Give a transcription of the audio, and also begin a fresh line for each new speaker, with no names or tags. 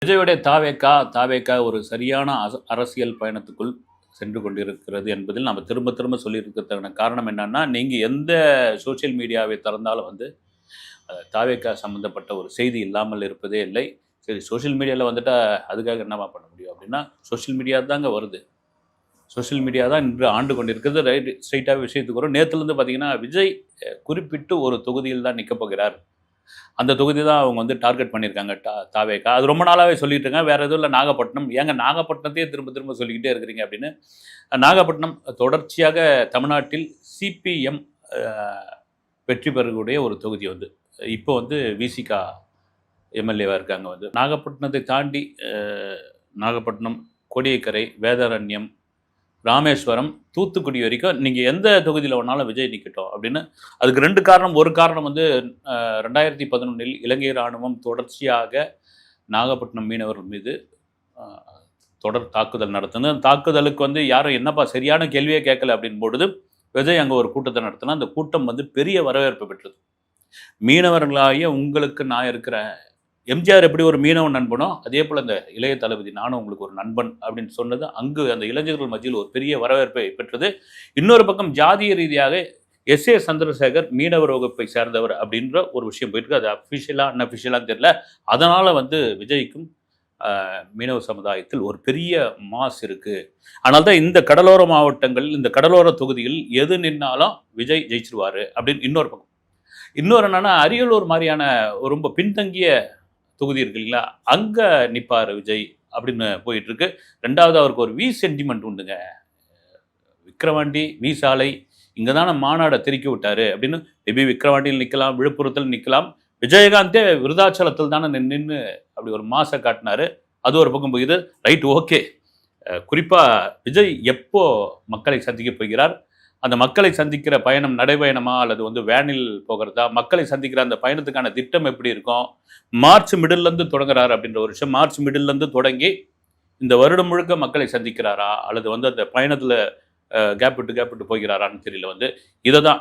விஜயுடைய தாவேக்கா ஒரு சரியான அரசியல் பயணத்துக்குள் சென்று கொண்டிருக்கிறது என்பதில் நம்ம திரும்ப திரும்ப சொல்லியிருக்கிறதுக்கான காரணம் என்னன்னா, நீங்க எந்த சோசியல் மீடியாவை திறந்தாலும் வந்து தாவேக்கா சம்மந்தப்பட்ட ஒரு செய்தி இல்லாமல் இருப்பதே இல்லை. சரி, சோசியல் மீடியால வந்துட்டா அதுக்காக என்னவா பண்ண முடியும் அப்படின்னா, சோசியல் மீடியா தாங்க வருது. சோசியல் மீடியா தான் இன்று ஆண்டு கொண்டிருக்கிறது. ரைட், ஸ்ட்ரெயிட்டாவே விஷயத்துக்கு வரும். நேத்துலேருந்து பார்த்தீங்கன்னா, விஜய் குறிப்பிட்டு ஒரு தொகுதியில் தான் நிற்கப் போகிறார். அந்த தொகுதி தான் அவங்க வந்து டார்கெட் பண்ணியிருக்காங்க தாவேக்கா. அது ரொம்ப நாளாவே சொல்லிட்டு இருக்காங்க. வேற எதுவும் இல்லை, நாகப்பட்டினம். ஏங்க நாகப்பட்டினத்தையே திரும்ப திரும்ப சொல்லிக்கிட்டே இருக்கிறீங்க அப்படின்னு. நாகப்பட்டினம் தொடர்ச்சியாக தமிழ்நாட்டில் சிபிஎம் வெற்றி பெறக்கூடிய ஒரு தொகுதி வந்து இப்போ வந்து விசிகா எம்எல்ஏவாக இருக்காங்க. வந்து நாகப்பட்டினத்தை தாண்டி நாகப்பட்டினம், கோடியக்கரை, வேதாரண்யம், ராமேஸ்வரம், தூத்துக்குடி வரைக்கும் நீங்கள் எந்த தொகுதியில் வேணாலும் விஜய் நிற்கட்டும் அப்படின்னு. அதுக்கு ரெண்டு காரணம். ஒரு காரணம் வந்து 2011 இலங்கை இராணுவம் தொடர்ச்சியாக நாகப்பட்டினம் மீனவர்கள் மீது தொடர் தாக்குதல் நடத்தினது. அந்த தாக்குதலுக்கு வந்து யாரும் என்னப்பா சரியான கேள்வியே கேட்கல அப்படின்னு பொழுது விஜய் அங்கே ஒரு கூட்டத்தை நடத்தினா அந்த கூட்டம் வந்து பெரிய வரவேற்பு பெற்றது. மீனவர்களாகிய உங்களுக்கு நான் இருக்கிறேன். எம்ஜிஆர் எப்படி ஒரு மீனவன் நண்பனோ அதே போல் அந்த இளைய தளபதி நானும் உங்களுக்கு ஒரு நண்பன் அப்படின்னு சொன்னது அங்கு அந்த இளைஞர்கள் மத்தியில் ஒரு பெரிய வரவேற்பை பெற்றது. இன்னொரு பக்கம் ஜாதிய ரீதியாக எஸ்.ஏ. சந்திரசேகர் மீனவர் வகுப்பை சேர்ந்தவர் அப்படின்ற ஒரு விஷயம் போயிட்டு இருக்கு. அது அஃபிஷியலாக அன்அஃபிஷியலாக தெரியல. அதனால் வந்து விஜய்க்கும் மீனவ சமுதாயத்தில் ஒரு பெரிய மாஸ் இருக்குது. அதனால தான் இந்த கடலோர மாவட்டங்கள், இந்த கடலோர தொகுதியில் எது நின்னாலும் விஜய் ஜெயிச்சிருவார் அப்படின்னு இன்னொரு பக்கம். இன்னொரு என்னன்னா, அரியலூர் மாதிரியான ரொம்ப பின்தங்கிய தொகுதி இருக்கு இல்லைங்களா, அங்கே நிற்பார் விஜய் அப்படின்னு போயிட்டு இருக்கு. ரெண்டாவது அவருக்கு ஒரு சென்டிமெண்ட் உண்டுங்க. விக்கிரவாண்டி, சாலை இங்கே தானே மாநாடை திருக்கி விட்டாரு அப்படின்னு. மேபி விக்கிரவாண்டியில் நிற்கலாம், விழுப்புரத்தில் நிற்கலாம். விஜயகாந்தே விருதாச்சலத்தில் தானே நின்று அப்படி ஒரு மாசை காட்டினாரு. அது ஒரு பக்கம் போகுது. Right, okay. குறிப்பாக விஜய் எப்போ மக்களை சந்திக்க போகிறார், அந்த மக்களை சந்திக்கிற பயணம் நடைபயணமா அல்லது வந்து வேனில் போகிறதா, மக்களை சந்திக்கிற அந்த பயணத்துக்கான திட்டம் எப்படி இருக்கும், மார்ச் மிடில்லேருந்து தொடங்குறாரு அப்படின்ற ஒரு விஷயம். மார்ச் மிடில்லேருந்து தொடங்கி இந்த வருடம் முழுக்க மக்களை சந்திக்கிறாரா அல்லது வந்து அந்த பயணத்தில் கேப் விட்டு போகிறாரான்னு தெரியல. வந்து இதை தான்